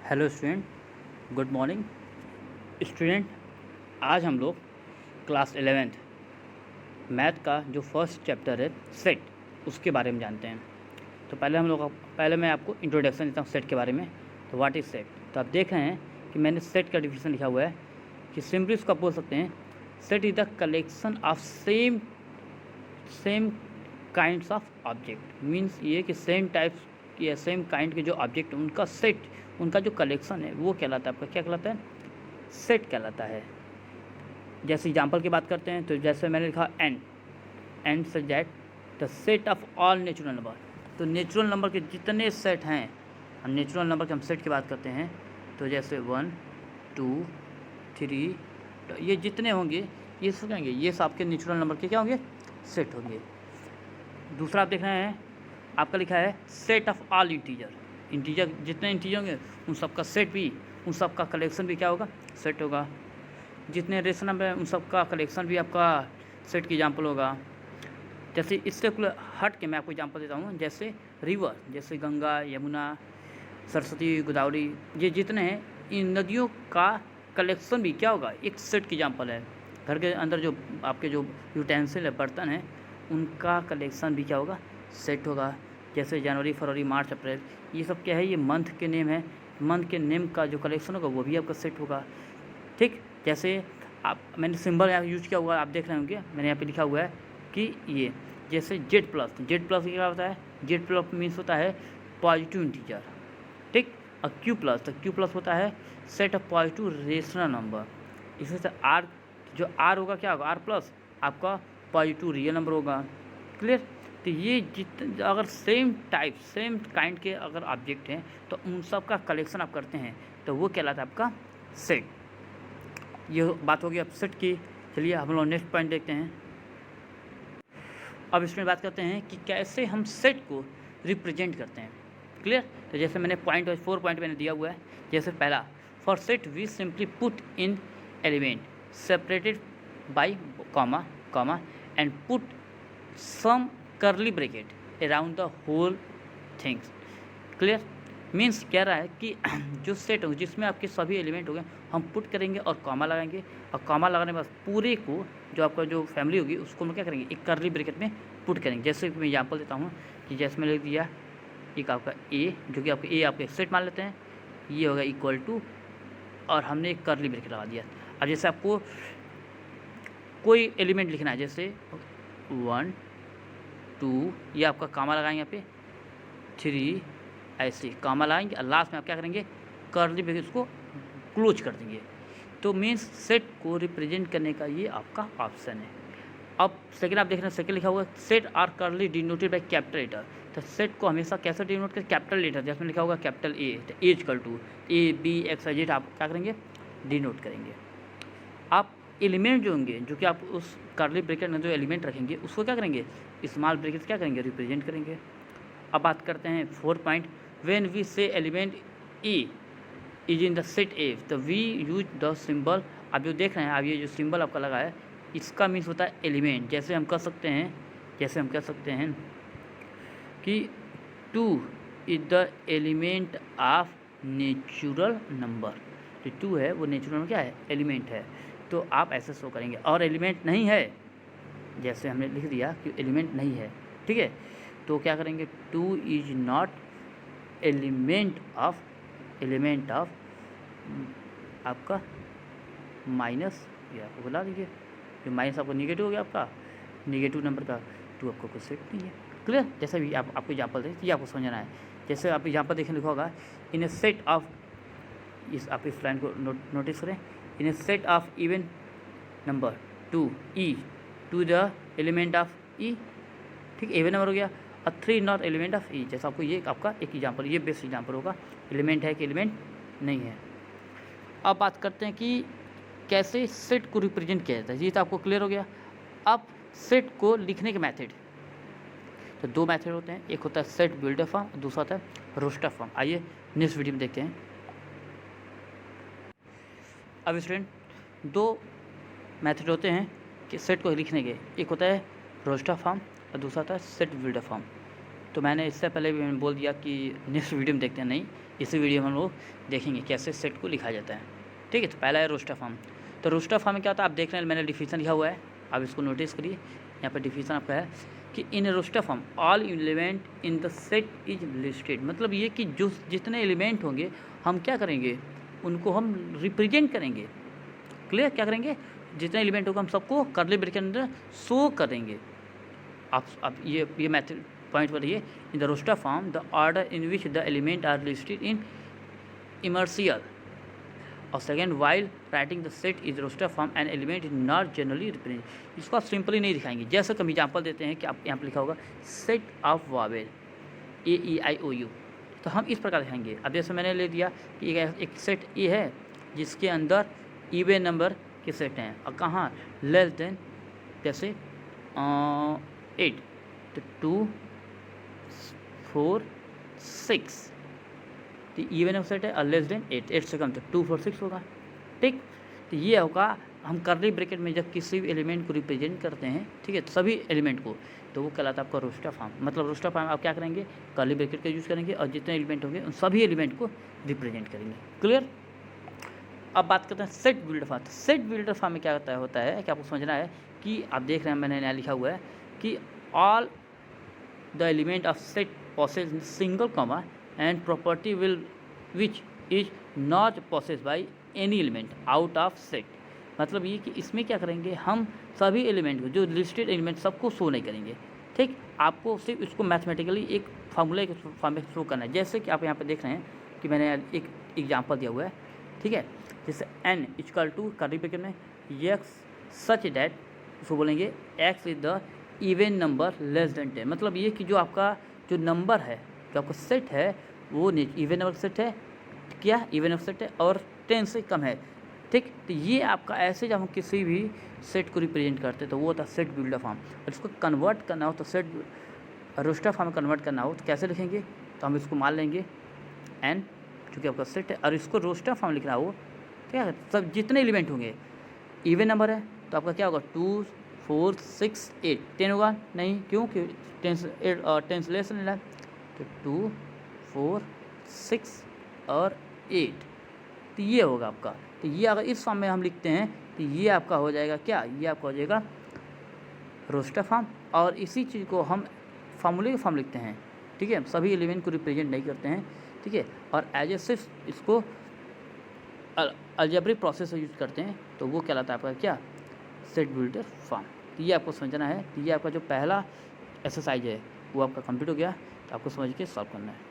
Hello student, good morning student. आज हम लोग क्लास 11th मैथ का जो फर्स्ट चैप्टर है सेट, उसके बारे में जानते हैं। तो पहले मैं आपको इंट्रोडक्शन देता हूँ सेट के बारे में। तो व्हाट इज़ सेट? तो आप देख रहे हैं कि मैंने सेट का डिफिनेशन लिखा हुआ है कि सिंपली उसको आप बोल सकते हैं set is the collection of same kinds of object. Means ये कि सेम टाइप्स या सेम काइंड के जो ऑब्जेक्ट उनका सेट, उनका जो कलेक्शन है वो कहलाता है आपका, क्या कहलाता है? सेट कहलाता है। जैसे एग्जांपल की बात करते हैं तो जैसे मैंने लिखा and such that the set of all natural number. तो नेचुरल नंबर के जितने सेट हैं, हम नेचुरल नंबर के हम सेट की बात करते हैं तो जैसे 1 2 3 तो ये जितने होंगे ये सब कहेंगे, ये सब आपके नेचुरल नंबर के क्या होंगे? सेट होंगे। दूसरा आप देख रहे हैं आपका लिखा है सेट ऑफ ऑल इंटीजर जितने इंटीजर होंगे उन सब का सेट भी, उन सब का कलेक्शन भी क्या होगा? सेट होगा। जितने रेशनल नंबर हैं उन सब का कलेक्शन भी आपका सेट की एग्जांपल होगा। जैसे इससे हट के मैं आपको एग्जांपल देता हूँ, जैसे रिवर, जैसे गंगा, यमुना, सरस्वती, गोदावरी, ये जितने हैं इन नदियों का कलेक्शन भी क्या होगा? एक सेट की एग्जांपल है। घर के अंदर जो आपके जो यूटेंसिल है, बर्तन है, उनका कलेक्शन भी क्या होगा? सेट होगा। जैसे जनवरी, फरवरी, मार्च, अप्रैल, ये सब क्या है? ये मंथ के नेम है। मंथ के नेम का जो कलेक्शन होगा वो भी आपका सेट होगा। ठीक, जैसे मैंने सिंबल यहाँ यूज किया हुआ है, आप देख रहे होंगे मैंने यहाँ पे लिखा हुआ है कि ये जैसे जेड प्लस क्या होता है? जेड प्लस मीन्स होता है पॉजिटिव इंटीजर। ठीक, और क्यू प्लस होता है set of positive rational number. इसी से आर, जो आर होगा क्या होगा? आर प्लस आपका पॉजिटिव रियल नंबर होगा। क्लियर? तो ये अगर सेम काइंड के अगर ऑब्जेक्ट हैं तो उन सब का कलेक्शन आप करते हैं तो वो कहलाता है आपका सेट। ये बात होगी अब सेट की। चलिए हम लोग नेक्स्ट पॉइंट देखते हैं। अब इसमें बात करते हैं कि कैसे हम सेट को रिप्रेजेंट करते हैं। क्लियर? तो जैसे मैंने 4 पॉइंट मैंने दिया हुआ है। जैसे पहला, for set we simply put in element separated by comma and put some curly bracket around the whole things. Clear? Means कह रहा है कि जो सेट हो जिसमें आपके सभी एलिमेंट हो गए हम पुट करेंगे और कॉमा लगाएंगे, और कॉमा लगाने के बाद पूरे को जो आपका जो फैमिली होगी उसको हम क्या करेंगे? एक कर्ली ब्रैकेट में पुट करेंगे। जैसे मैं एग्जांपल देता हूँ कि जैसे मैंने लिख दिया एक आपका ए, जो कि आपका ए आपके सेट मान लेते हैं, ये होगा इक्वल टू, और हमने एक कर्ली ब्रैकेट लगा दिया। अब जैसे आपको कोई एलिमेंट लिखना है, जैसे 1 2, ये आपका कामा लगाएंगे यहाँ पे, 3, ऐसे कामा लगाएंगे और लास्ट में आप क्या करेंगे? कर्ली ब्रैकेट उसको क्लोज कर देंगे। तो मीन्स सेट को रिप्रेजेंट करने का ये आपका ऑप्शन है। अब सेकंड आप देख रहे हैं, सेकंड लिखा हुआ है set are curly denoted by capital letter. तो सेट को हमेशा कैसे डिनोट करें? कैपिटल लेटर, जैसे लिखा होगा कैपिटल ए, तो A equal to A B X Y Z, आप क्या करेंगे? डिनोट करेंगे। आप एलिमेंट जो होंगे, जो कि आप उस कर्ली ब्रैकेट में जो एलिमेंट रखेंगे उसको क्या करेंगे? स्मॉल ब्रैकेट क्या करेंगे? रिप्रेजेंट करेंगे। अब बात करते हैं 4 पॉइंट, व्हेन वी से element E is in the set ए, तो वी यूज द सिंबल। आप जो देख रहे हैं, आप ये जो सिंबल आपका लगा है इसका मीन्स होता है एलिमेंट। जैसे हम कह सकते हैं कि 2 is the element of natural number. जो 2 है वो नेचुरल नंबर क्या है? एलिमेंट है। तो आप ऐसे शो करेंगे। और एलिमेंट नहीं है, जैसे हमने लिख दिया कि एलिमेंट नहीं है, ठीक है, तो क्या करेंगे? 2 इज नॉट एलिमेंट ऑफ आपका माइनस, ये आपको बुला दीजिए, जो माइनस आपको निगेटिव हो गया, आपका निगेटिव नंबर का 2 आपको कुछ सेट नहीं है। क्लियर? जैसे भी आपको एग्जाम्पल दें, ये आपको समझना है। जैसे आप एग्जाम्पल देखने लिखा होगा इन ए सेट ऑफ, आप इस लाइन को नोटिस करें, in a set of even number 2 E to the element of E. ठीक, इवन नंबर हो गया। और 3 नॉट एलिमेंट ऑफ ई। जैसा आपको ये आपका एक एग्जाम्पल, ये बेस्ट एग्जाम्पल होगा, एलिमेंट है कि एलिमेंट नहीं है। अब बात करते हैं कि कैसे सेट को रिप्रेजेंट किया जाता है। ये तो आपको क्लियर हो गया। अब सेट को लिखने के मेथड, तो 2 मेथड होते हैं, एक होता है सेट बिल्डर फॉर्म, दूसरा होता है रोस्टर फॉर्म। आइए नेक्स्ट वीडियो में देखते हैं। अब स्टूडेंट 2 मेथड होते हैं कि सेट को लिखने के, एक होता है रोस्टर फॉर्म और दूसरा होता है सेट बिल्डर फॉर्म। तो मैंने इससे पहले भी मैंने बोल दिया कि नेक्स्ट वीडियो में देखते हैं, नहीं इसी वीडियो में हम लोग देखेंगे कैसे सेट को लिखा जाता है। ठीक है, तो पहला है रोस्टर फॉर्म। तो रोस्टर फॉर्म में क्या होता है आप देख रहे हैं, मैंने डिफिनेशन लिखा हुआ है, आप इसको नोटिस करिए। यहाँ पर डिफिनेशन आपका है कि in roster form all element in the set is listed, मतलब ये कि जो जितने एलिमेंट होंगे हम क्या करेंगे, उनको हम रिप्रेजेंट करेंगे। क्लियर, क्या करेंगे, जितने एलिमेंट होगा हम सबको कर्ली ब्रैकेट के अंदर शो करेंगे। आप ये मैथड पॉइंट बताइए, in the roster form the order in which the element are listed in immaterial. और second, while writing the set is roster form an element is not generally represent. इसको आप simply नहीं दिखाएंगे, जैसे कम example देते हैं कि आप यहाँ पर लिखा होगा सेट ऑफ वावेल AEIOU, तो हम इस प्रकार दिखाएंगे। अब जैसे मैंने ले दिया कि एक सेट ए है जिसके अंदर इवन नंबर के सेट हैं, और कहाँ लेस देन, जैसे 8, तो 2 4 6, तो इवन नंबर सेट है और लेस देन 8 से कम, तो 2 4 6 होगा। ठीक, तो ये होगा हम कर्ली ब्रैकेट में जब किसी भी एलिमेंट को रिप्रेजेंट करते हैं, ठीक है, तो सभी एलिमेंट को, तो वो कहलाता है आपका रोस्टर फॉर्म। मतलब रोस्टर फॉर्म आप क्या करेंगे, कर्ली ब्रैकेट का यूज़ करेंगे और जितने एलिमेंट होंगे उन सभी एलिमेंट को रिप्रेजेंट करेंगे। क्लियर। अब बात करते हैं set builder form. Set builder form में क्या होता है कि आपको समझना है कि आप देख रहे हैं मैंने नया लिखा हुआ है कि all the element of set possess single comma and property will which is not possess by any element out of set. मतलब ये कि इसमें क्या करेंगे, हम सभी एलिमेंट को, जो लिस्टेड एलिमेंट सबको शो नहीं करेंगे। ठीक, आपको सिर्फ इसको मैथमेटिकली एक फार्मूला के फॉर्म में शो करना है। जैसे कि आप यहाँ पे देख रहे हैं कि मैंने एक एग्जांपल दिया हुआ है, ठीक है, जैसे n equal to curly bracket में x सच डैट, उसको बोलेंगे x is the even number less than 10। मतलब ये कि जो आपका जो नंबर है, जो आपका सेट है, वो इवन नंबर सेट है, क्या इवन नंबर सेट है और 10 से कम है। ठीक, तो ये आपका ऐसे जब हम किसी भी सेट को रिप्रेजेंट करते हैं तो वो होता है सेट बिल्डर फॉर्म। और इसको कन्वर्ट करना हो तो सेट रोस्टर फॉर्म में कन्वर्ट करना हो तो कैसे लिखेंगे, तो हम इसको मान लेंगे n, चूँकि आपका सेट है, और इसको रोस्टर फॉर्म लिखना हो, ठीक है, सब जितने एलिमेंट होंगे, इवन नंबर है तो आपका क्या होगा 2 4 6 8, 10 होगा नहीं, क्योंकि 10 से लेस लेना है, तो 2 4 6 और 8, तो ये होगा आपका। तो ये अगर इस फॉर्म में हम लिखते हैं तो ये आपका हो जाएगा क्या, ये आपका हो जाएगा रोस्टर फॉर्म। और इसी चीज़ को हम फार्मूले के फॉर्म लिखते हैं, ठीक है, सभी एलिमेंट को रिप्रेजेंट नहीं करते हैं, ठीक है, और एज ए सिर्फ इसको अलजेब्रिक प्रोसेस यूज करते हैं, तो वो कहलाता है आपका क्या, सेट बिल्डर फॉर्म। तो ये आपको समझना है। तो ये आपका जो पहला एक्सरसाइज है वो आपका कंप्लीट हो गया, तो आपको समझ के सॉल्व करना है।